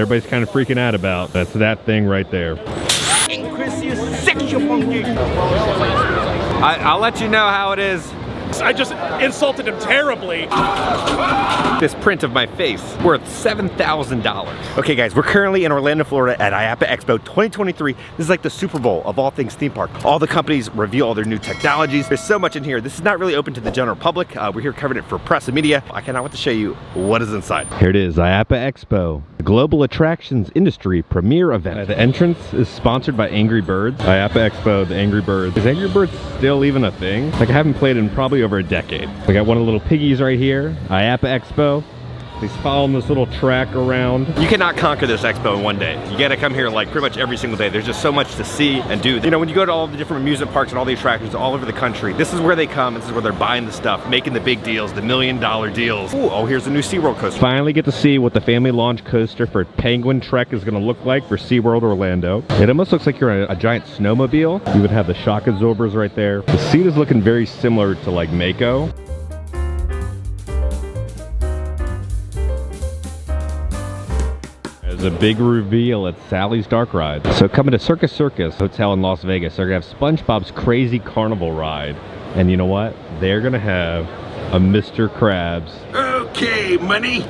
everybody's kind of freaking out about. That's that thing right there. I'll let you know how it is. I just insulted him terribly. This print of my face worth $7,000. Okay guys, we're currently in Orlando, Florida at IAAPA EXPO 2023. This is like the Super Bowl of all things theme park. All the companies reveal all their new technologies. There's so much in here. This is not really open to the general public. We're here covering it for press and media. I cannot wait to show you what is inside. Here it is, IAAPA EXPO, the global attractions industry premiere event. The entrance is sponsored by Angry Birds. IAAPA EXPO, the Angry Birds. Is Angry Birds still even a thing? Like, I haven't played in probably over a decade. We got one of the little piggies right here, IAAPA EXPO. He's following this little track around. You cannot conquer this expo in one day. You gotta come here like pretty much every single day. There's just so much to see and do. You know, when you go to all the different amusement parks and all the attractions all over the country, this is where they come, this is where they're buying the stuff, making the big deals, the $1 million deals. Ooh, oh, here's a new SeaWorld coaster. Finally get to see what the family launch coaster for Penguin Trek is gonna look like for SeaWorld Orlando. It almost looks like you're in a giant snowmobile. You would have the shock absorbers right there. The seat is looking very similar to like Mako. There's a big reveal at Sally's Dark Ride. So coming to Circus Circus Hotel in Las Vegas, they're gonna have SpongeBob's Crazy Carnival ride. And you know what? They're gonna have a Mr. Krabs. Okay, money.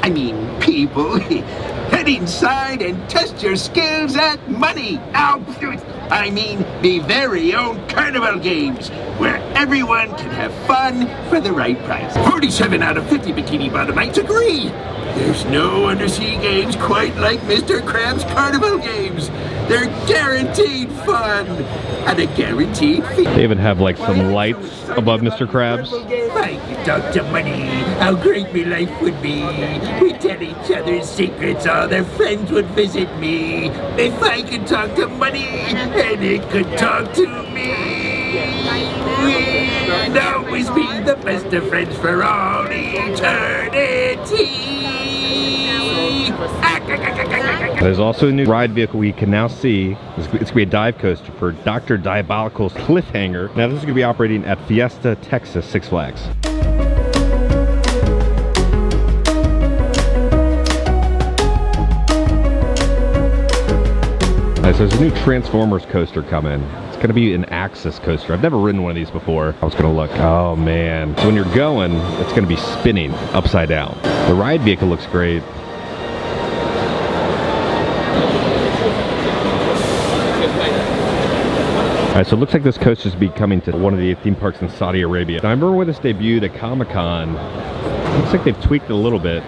I mean, people. Head inside and test your skills at money. I mean, the very own carnival games, where everyone can have fun for the right price. 47 out of 50 Bikini Bottomites agree. There's no undersea games quite like Mr. Krabs' carnival games. They're guaranteed fun and a guaranteed fee. They even have like some lights above Mr. Krabs. I could talk to money, how great my life would be. We tell each other's secrets, all their friends would visit me. If I could talk to money, and it could talk to me, we'd always be the best of friends for all eternity. There's also a new ride vehicle we can now see. It's going to be a dive coaster for Dr. Diabolical's Cliffhanger. Now this is going to be operating at Fiesta, Texas, Six Flags. All right, so there's a new Transformers coaster coming. It's going to be an Axis coaster. I've never ridden one of these before. I was going to look. Oh man. So when you're going, it's going to be spinning upside down. The ride vehicle looks great. Alright, so it looks like this coaster is be coming to one of the theme parks in Saudi Arabia. Now, I remember when this debuted at ComicCon. Looks like they've tweaked it a little bit.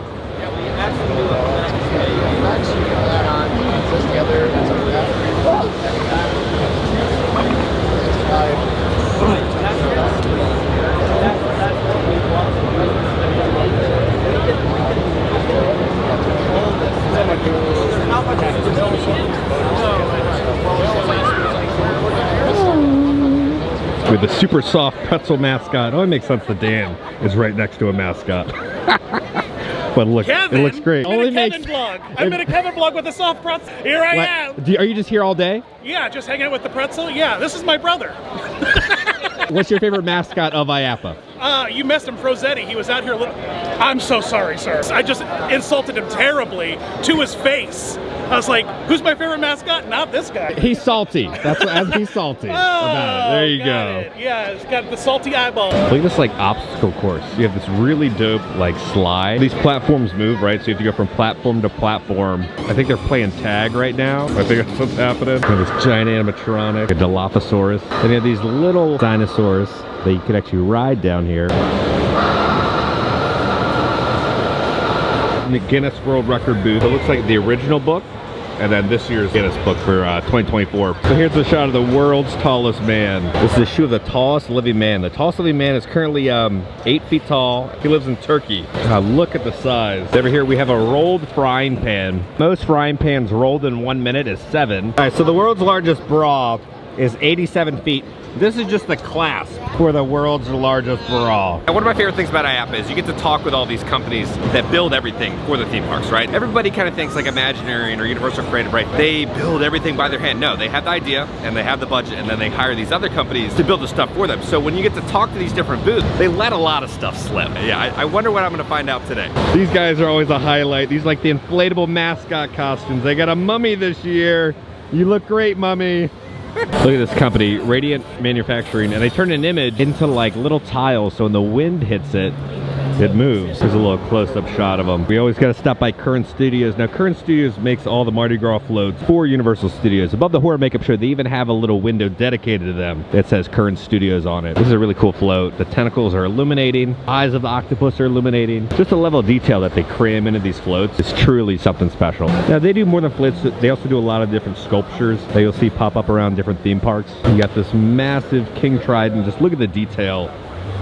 With the super soft pretzel mascot. Oh, it makes sense the dam is right next to a mascot. But look, Kevin, it looks great. I'm in a Kevin vlog. I'm in a Kevin vlog with a soft pretzel. Here I am. Are you just here all day? Yeah, just hanging out with the pretzel. Yeah, this is my brother. What's your favorite mascot of IAAPA? You missed him, Frozetti. He was out here. I'm so sorry, sir. I just insulted him terribly to his face. I was like, who's my favorite mascot? Not this guy. He's salty. That's what he's salty about it. There you go. It. Yeah, it's got the salty eyeball. Look at this like obstacle course. You have this really dope like slide. These platforms move, right? So you have to go from platform to platform. I think they're playing tag right now. I think that's what's happening. You have this giant animatronic, a Dilophosaurus. And you have these little dinosaurs that you can actually ride down here. In the Guinness World Record booth. It looks like the original book, and then this year's Guinness book for 2024. So here's a shot of the world's tallest man. This is a shoe of the tallest living man. The tallest living man is currently 8 feet tall. He lives in Turkey. Look at the size. Over here we have a rolled frying pan. Most frying pans rolled in 1 minute is 7. All right, so the world's largest bra is 87 feet This is just the clasp for the world's largest brawl. And one of my favorite things about IAAPA is you get to talk with all these companies that build everything for the theme parks, right? Everybody kind of thinks like Imaginarium or Universal Creative, right? They build everything by their hand. No, they have the idea and they have the budget, and then they hire these other companies to build the stuff for them. So when you get to talk to these different booths, they let a lot of stuff slip. Yeah, I wonder what I'm gonna find out today. These guys are always a highlight. These like the inflatable mascot costumes. They got a mummy this year. You look great, mummy. Look at this company, Radiant Manufacturing, and they turn an image into like little tiles, so when the wind hits it, it moves. Here's a little close-up shot of them. We always got to stop by Current Studios. Now, Current Studios makes all the Mardi Gras floats for Universal Studios. Above the horror makeup show, they even have a little window dedicated to them that says Current Studios on it. This is a really cool float. The tentacles are illuminating. Eyes of the octopus are illuminating. Just the level of detail that they cram into these floats is truly something special. Now, they do more than floats. They also do a lot of different sculptures that you'll see pop up around different theme parks. You got this massive King Trident. Just look at the detail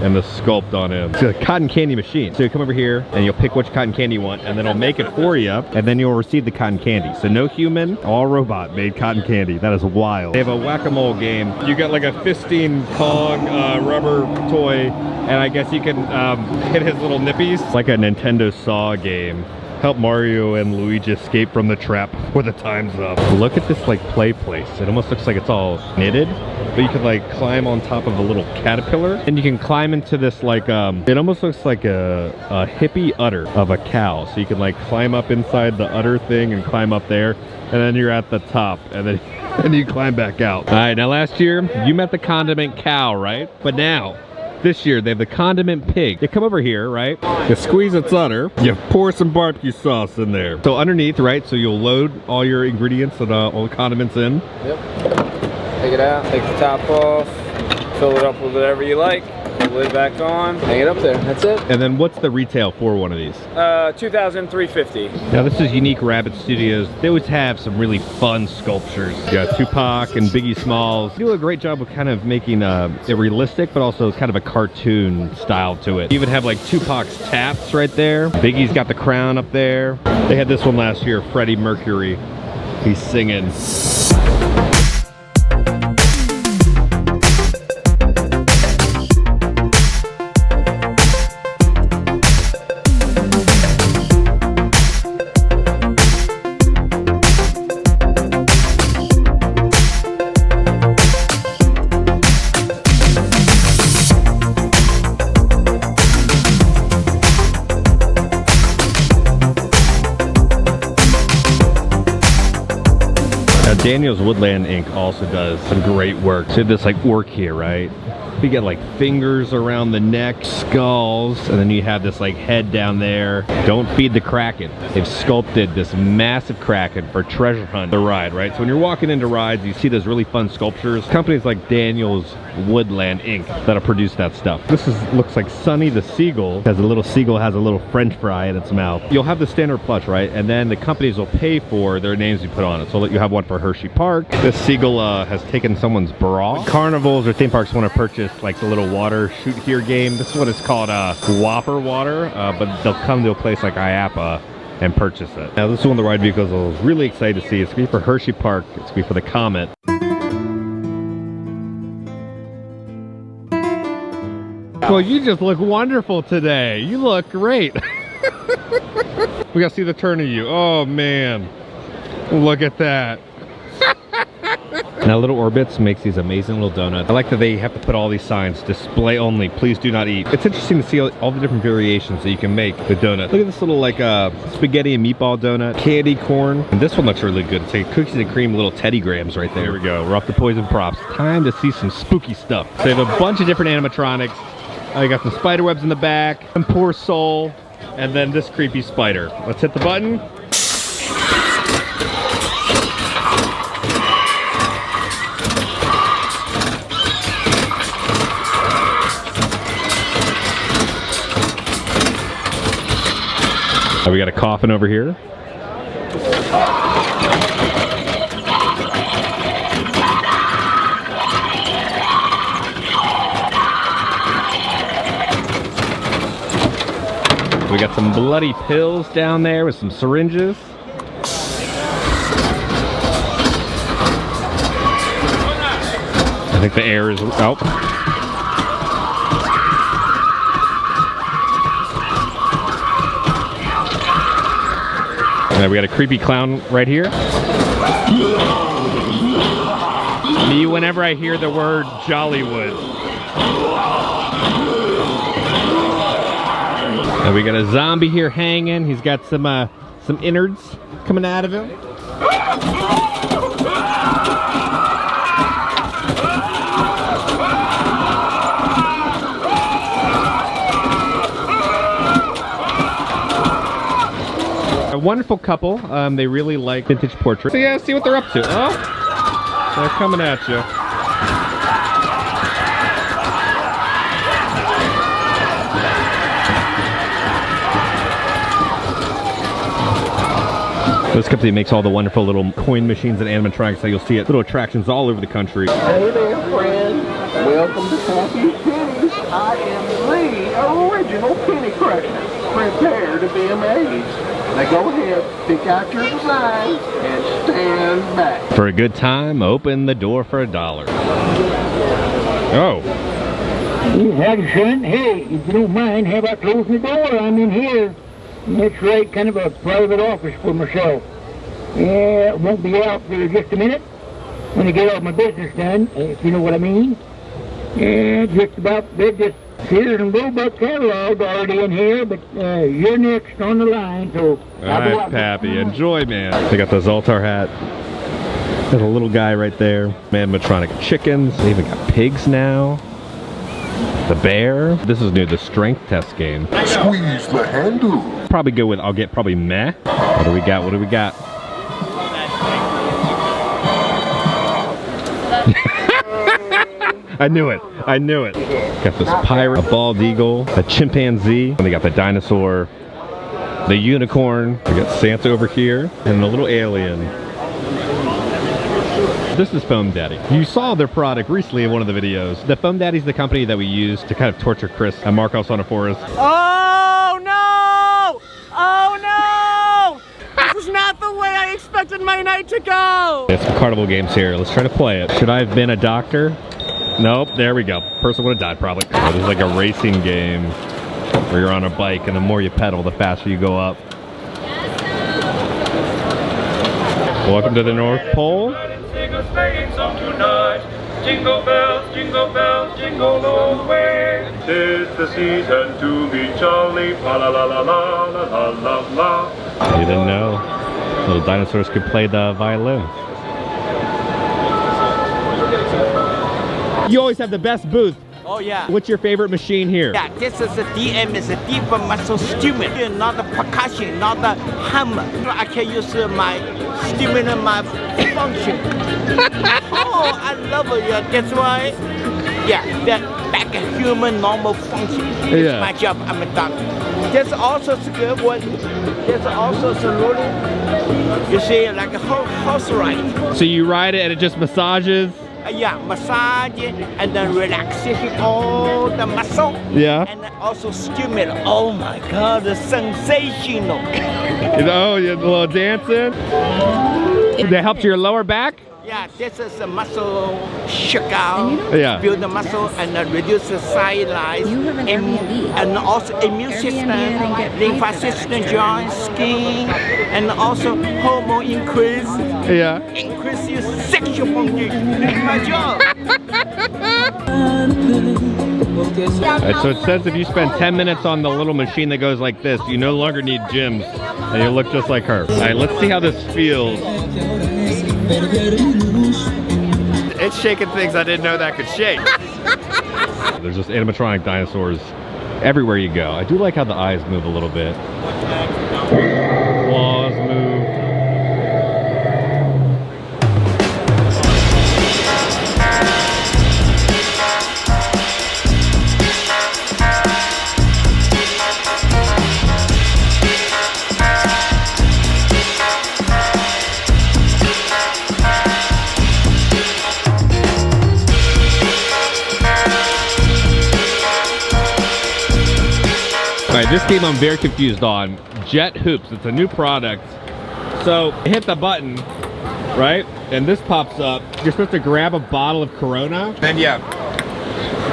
and the sculpt on him. It's a cotton candy machine. So you come over here and you'll pick which cotton candy you want, and then it'll make it for you, and then you'll receive the cotton candy. So no human, all robot made cotton candy. That is wild. They have a whack-a-mole game. You got like a fisting Kong rubber toy, and I guess you can hit his little nippies. It's like a Nintendo Saw game. Help Mario and Luigi escape from the trap before the time's up. Look at this like play place. It almost looks like it's all knitted, but you could like climb on top of a little caterpillar, and you can climb into this like it almost looks like a hippie udder of a cow. So you can like climb up inside the udder thing and climb up there, and then you're at the top, and then and you climb back out. All right, now last year you met the condiment cow, right? But now this year they have the condiment pig. They come over here, right? You squeeze its udder, you pour some barbecue sauce in there. So underneath, right, so you'll load all your ingredients and all the condiments in. Yep. Take it out, take the top off, fill it up with whatever you like, put the lid back on, hang it up there, that's it. And then what's the retail for one of these? $2,350. Now this is Unique Rabbit Studios. They always have some really fun sculptures. You got Tupac and Biggie Smalls. They do a great job of kind of making it realistic, but also kind of a cartoon style to it. You even have like Tupac's taps right there. Biggie's got the crown up there. They had this one last year, Freddie Mercury. He's singing. Daniel's Woodland Inc. also does some great work. So this like work here, right? You get like fingers around the neck, skulls, and then you have this like head down there. Don't feed the Kraken. They've sculpted this massive Kraken for Treasure Hunt, the ride, right? So when you're walking into rides, you see those really fun sculptures. Companies like Daniel's Woodland Inc. that'll produce that stuff. This looks like Sunny the Seagull. Has a little seagull, has a little French fry in its mouth. You'll have the standard plush, right? And then the companies will pay for their names you put on it. So you have one for Hershey Park. This seagull has taken someone's bra. Carnivals or theme parks want to purchase like the little water shoot here game. This one is called Whopper Water, but they'll come to a place like IAAPA and purchase it. Now this is one of the ride vehicles I was really excited to see. It's going to be for Hershey Park. It's going to be for the Comet. Well, you just look wonderful today. You look great. We got to see the turn of you. Oh man, look at that. Now Little Orbits makes these amazing little donuts. I like that they have to put all these signs, display only, please do not eat. It's interesting to see all the different variations that you can make with donuts. Look at this little like spaghetti and meatball donut, candy corn. And this one looks really good. It's like cookies and cream little Teddy Grahams right there. Here we go, we're off the poison props. Time to see some spooky stuff. So they have a bunch of different animatronics. You got some spider webs in the back, some poor soul, and then this creepy spider. Let's hit the button. We got a coffin over here. We got some bloody pills down there with some syringes. I think the air is, oh. We got a creepy clown right here. Me whenever I hear the word Jollywood. And we got a zombie here hanging. He's got some innards coming out of him. A wonderful couple. They really like vintage portraits. So yeah, see what they're up to. Oh, they're coming at you. This company makes all the wonderful little coin machines and animatronics that you'll see at little attractions all over the country. Hey there, friend. Welcome to Happy Pennies. I am the original penny crusher. Prepare to be amazed. Now go ahead, pick out your design, and stand back. For a good time, open the door for $1. Oh. Howdy, son. Hey, if you don't mind, how about closing the door? I'm in here. That's right, kind of a private office for myself. Yeah, won't be out for just a minute when I get all my business done, if you know what I mean. Yeah, just about, there's just Sears and Roebuck catalog already in here, but you're next on the line, so... All right, Pappy, enjoy, man. They got the Zoltar hat. There's a little guy right there. Animatronic chickens. They even got pigs now. The bear. This is new, the strength test game. Squeeze the handle. Probably go with, I'll get probably meh. What do we got? What do we got? I knew it. I knew it. Got this pirate, a bald eagle, a chimpanzee, and they got the dinosaur, the unicorn. We got Santa over here, and a little alien. This is Foam Daddy. You saw their product recently in one of the videos. The Foam Daddy's the company that we use to kind of torture Chris at Marcos on a Forest. Oh no! Oh no! This is not the way I expected my night to go! It's some carnival games here. Let's try to play it. Should I have been a doctor? Nope, there we go. Person would have died probably. Oh, this is like a racing game where you're on a bike and the more you pedal, the faster you go up. Welcome to the North Pole. Jingle bells, jingle all the way. 'Tis the season to be jolly, la la la la la la la la. You didn't know little dinosaurs could play the violin. You always have the best booth. Oh yeah. What's your favorite machine here? Yeah, this is a DM, is a deep muscle stimulant, not the percussion, not the hammer. I can use my stimulant, my function. Oh, I love it. Yeah, that's why. Yeah, that back a human normal function. It's Yeah. my job. I'm a doctor. There's also a good one. There's also a rolling. You see, like a horse ride. So you ride it and it just massages? Yeah, massage and then relaxation all the muscle. Yeah. And then also stimulate. Oh my God, it's sensational. Oh, you're a little dancing? That helps your lower back? Yeah, this is a muscle shook out. Yeah. Build the muscle and then reduce the size You have an Airbnb. and also immune system, lymphatic system, joint, skin, and also hormone increase. Yeah. Increase your sexual function. That's my job. Alright, so it says if you spend 10 minutes on the little machine that goes like this, you no longer need gyms, and you look just like her. Alright, let's see how this feels. It's shaking things I didn't know that could shake. There's just animatronic dinosaurs everywhere you go. I do like how the eyes move a little bit. Claws move. Alright, this game I'm very confused on. Jet Hoops, it's a new product. So hit the button right? And this pops up. You're supposed to grab a bottle of Corona. And yeah,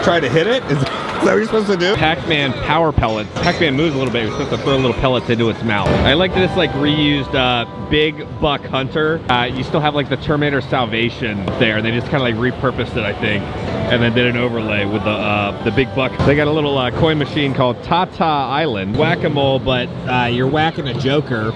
try to hit it. Is that what you're supposed to do? Pac-Man power pellets. Pac-Man moves a little bit. You're supposed to throw little pellets into its mouth. I like that it's like reused Big Buck Hunter. You still have like the Terminator Salvation there. They just kind of like repurposed it, I think, and then did an overlay with the Big Buck. They got a little coin machine called Tata Island. Whack-a-mole, but you're whacking a Joker.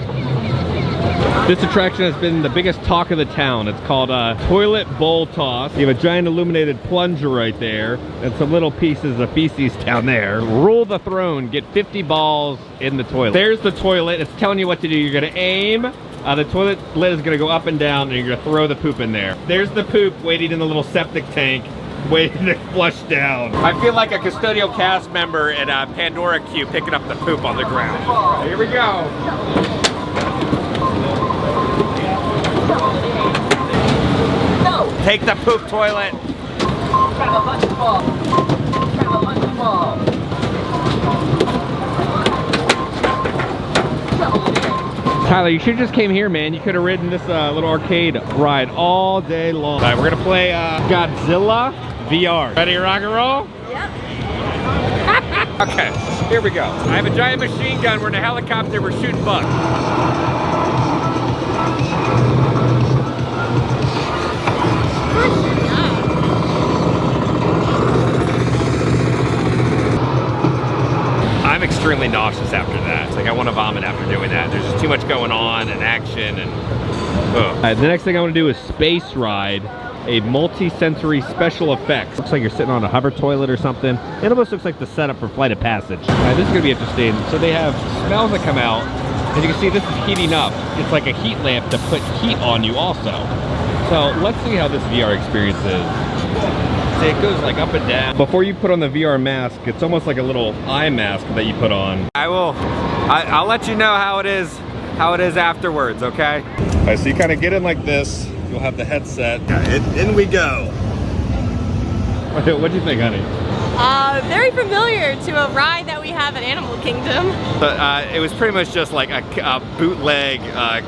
This attraction has been the biggest talk of the town. It's called Toilet Bowl Toss. You have a giant illuminated plunger right there and some little pieces of feces down there. Rule the throne, get 50 balls in the toilet. There's the toilet. It's telling you what to do. You're gonna aim. The toilet lid is gonna go up and down and you're gonna throw the poop in there. There's the poop waiting in the little septic tank, waiting to flush down. I feel like a custodial cast member at Pandora Queue picking up the poop on the ground. Here we go. Take the poop toilet. Tyler, you should have just came here, man. You could have ridden this little arcade ride all day long. All right, we're gonna play Godzilla VR. Ready to rock and roll? Yep. Okay, here we go. I have a giant machine gun. We're in a helicopter. We're shooting bugs. I'm extremely nauseous after that. It's like I want to vomit after doing that. There's just too much going on and action and the next thing I want to do is space ride a multi-sensory special effects. Looks like you're sitting on a hover toilet or something. It almost looks like the setup for Flight of Passage. This is gonna be interesting. So they have smells that come out, and you can see this is heating up. It's like a heat lamp to put heat on you also. So let's see how this VR experience is. See, it goes like up and down. Before you put on the VR mask, it's almost like a little eye mask that you put on. I'll let you know how it is afterwards, okay? All right, so you kind of get in like this. You'll have the headset. In we go. What do you think, honey? Very familiar to a ride that we have at Animal Kingdom. It was pretty much just like a bootleg,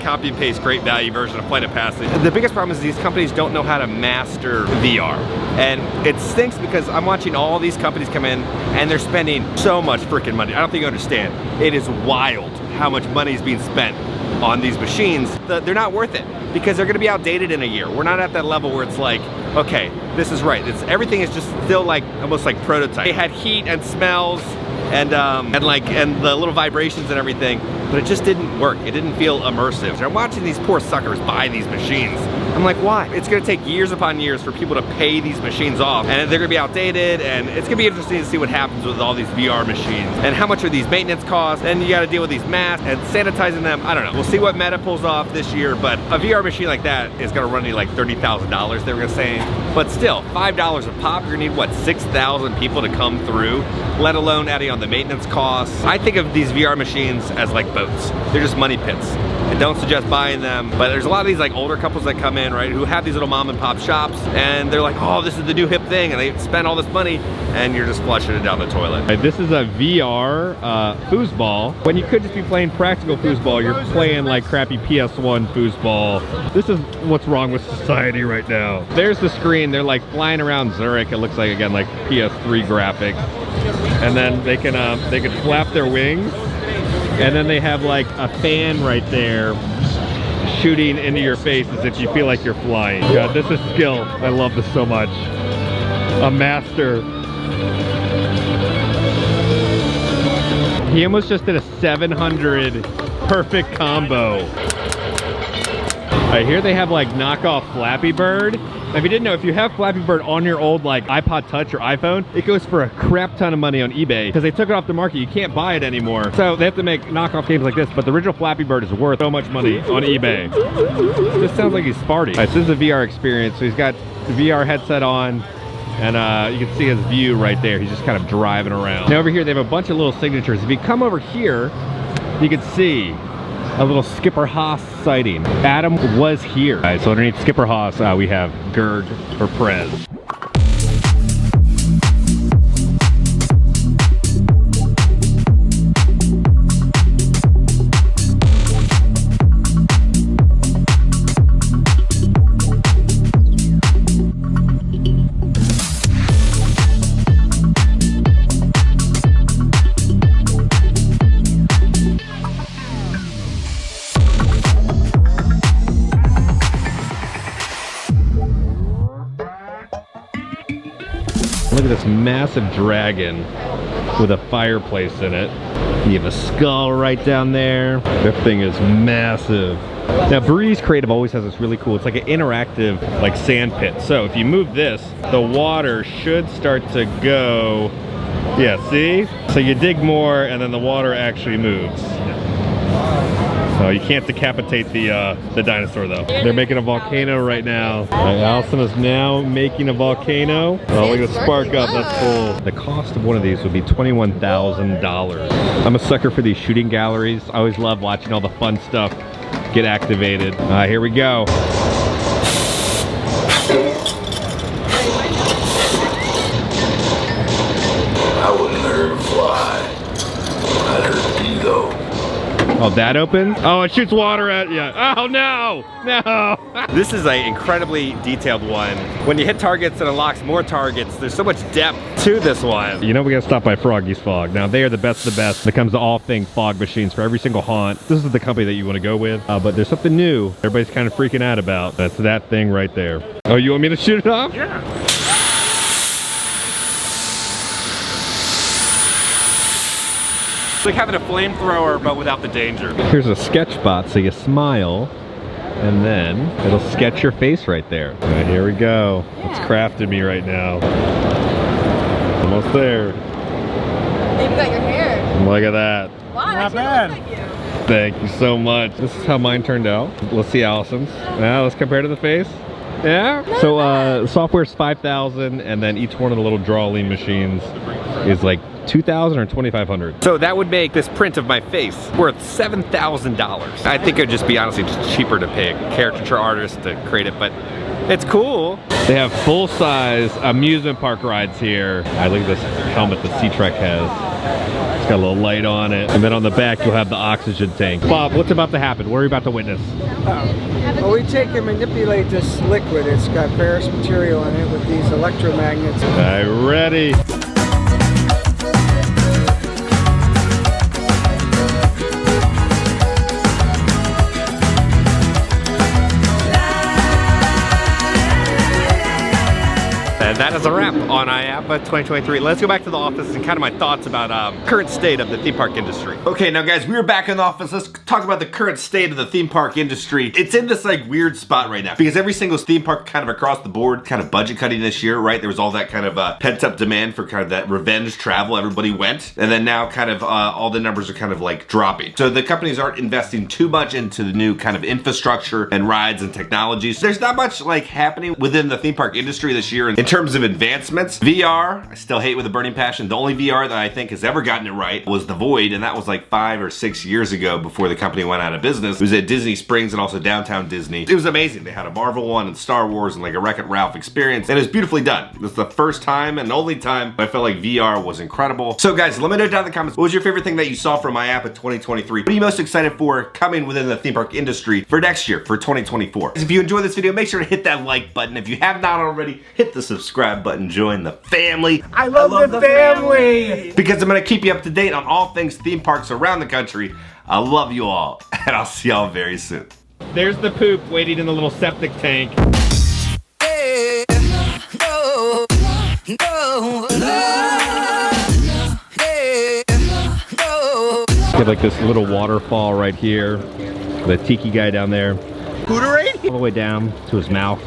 copy and paste, great value version of Flight of Passage. The biggest problem is these companies don't know how to master VR. And it stinks because I'm watching all these companies come in and they're spending so much freaking money. I don't think you understand. It is wild how much money is being spent on these machines. They're not worth it because they're gonna be outdated in a year. We're not at that level where it's like, okay, this is right. Everything is just still like, almost like prototype. They had heat and smells and the little vibrations and everything, but it just didn't work. It didn't feel immersive. And I'm watching these poor suckers buy these machines. I'm like, why? It's gonna take years upon years for people to pay these machines off, and they're gonna be outdated, and it's gonna be interesting to see what happens with all these VR machines, and how much are these maintenance costs, and you gotta deal with these masks, and sanitizing them, I don't know. We'll see what Meta pulls off this year, but a VR machine like that is gonna run you like $30,000, they were gonna say. But still, $5 a pop, you're gonna need, what, 6,000 people to come through, let alone adding on the maintenance costs. I think of these VR machines as like boats. They're just money pits. I don't suggest buying them, but there's a lot of these like older couples that come in, right, who have these little mom and pop shops, and they're like, oh, this is the new hip thing, and they spend all this money, and you're just flushing it down the toilet. This is a VR foosball. When you could just be playing practical foosball, you're playing like crappy PS1 foosball. This is what's wrong with society right now. There's the screen. They're like flying around Zurich. It looks like, again, like PS3 graphics. And then they can flap their wings. And then they have like a fan right there shooting into your face as if you feel like you're flying. God, this is skill. I love this so much. A master. He almost just did a 700 perfect combo. All right, here they have like knockoff Flappy Bird. Now, if you didn't know, if you have Flappy Bird on your old like iPod Touch or iPhone, it goes for a crap ton of money on eBay because they took it off the market. You can't buy it anymore. So they have to make knockoff games like this, but the original Flappy Bird is worth so much money on eBay. This sounds like he's farting. All right, so this is a VR experience. So he's got the VR headset on, and you can see his view right there. He's just kind of driving around. Now over here, they have a bunch of little signatures. If you come over here, you can see a little Skipperhos sighting. Adam was here. All right, so underneath Skipperhos, we have Gerg for Prez. Look at this massive dragon with a fireplace in it. You have a skull right down there. That thing is massive. Now Breeze Creative always has this really cool, it's like an interactive like sand pit. So if you move this, the water should start to go, yeah, see? So you dig more and then the water actually moves. So you can't decapitate the dinosaur though. They're making a volcano right now. Allison is now making a volcano. Oh, look at the spark up, that's cool. The cost of one of these would be $21,000. I'm a sucker for these shooting galleries. I always love watching all the fun stuff get activated. Here we go. I wouldn't hurt him fly. I'd hurt you though. Oh, that opened? Oh, it shoots water at you. Oh, no, no. This is an incredibly detailed one. When you hit targets, it unlocks more targets. There's so much depth to this one. You know we gotta stop by Froggies Fog. Now, they are the best of the best when it comes to all things fog machines for every single haunt. This is the company that you wanna go with, but there's something new everybody's kind of freaking out about. That's that thing right there. Oh, you want me to shoot it off? Yeah. It's like having a flamethrower, but without the danger. Here's a sketch spot, so you smile, and then it'll sketch your face right there. All right, here we go. It's crafting me right now. Almost there. You've got your hair. Look at that. Wow, not bad. Like you. Thank you so much. This is how mine turned out. Let's see Allison's. Now let's compare to the face. Yeah. So software's $5,000, and then each one of the little drawing machines is like $2,000 or $2,500. So that would make this print of my face worth $7,000. I think it would just be honestly just cheaper to pay a caricature artist to create it, but it's cool. They have full-size amusement park rides here. I look at this helmet that Sea-Trek has. It's got a little light on it. And then on the back, you'll have the oxygen tank. Bob, what's about to happen? What are you about to witness? Well, we take and manipulate this liquid. It's got ferrous material in it with these electromagnets. All right, ready. And that is a wrap on IAAPA 2023. Let's go back to the office and kind of my thoughts about current state of the theme park industry. Okay, now guys, we're back in the office. Let's talk about the current state of the theme park industry. It's in this like weird spot right now because every single theme park kind of across the board kind of budget cutting this year, right? There was all that kind of pent up demand for kind of that revenge travel. Everybody went. And then now kind of all the numbers are kind of like dropping. So the companies aren't investing too much into the new kind of infrastructure and rides and technologies. There's not much like happening within the theme park industry this year in terms of advancements. VR, I still hate with a burning passion. The only VR that I think has ever gotten it right was the Void, and that was like 5 or 6 years ago before the company went out of business. It was at Disney Springs and also downtown Disney. It was amazing. They had a Marvel one and Star Wars and like a Wreck-It Ralph experience, and it was beautifully done. This is the first time and only time I felt like VR was incredible. So guys, let me know down in the comments, what was your favorite thing that you saw from IAAPA 2023? What are you most excited for coming within the theme park industry for next year, for 2024? If you enjoyed this video, make sure to hit that like button. If you have not already, hit the subscribe button. Join the family. I love the family! Because I'm gonna keep you up to date on all things theme parks around the country. I love you all, and I'll see y'all very soon. There's the poop waiting in the little septic tank. Hey, no, no, hey, no. You have like this little waterfall right here. The tiki guy down there. All the way down to his mouth.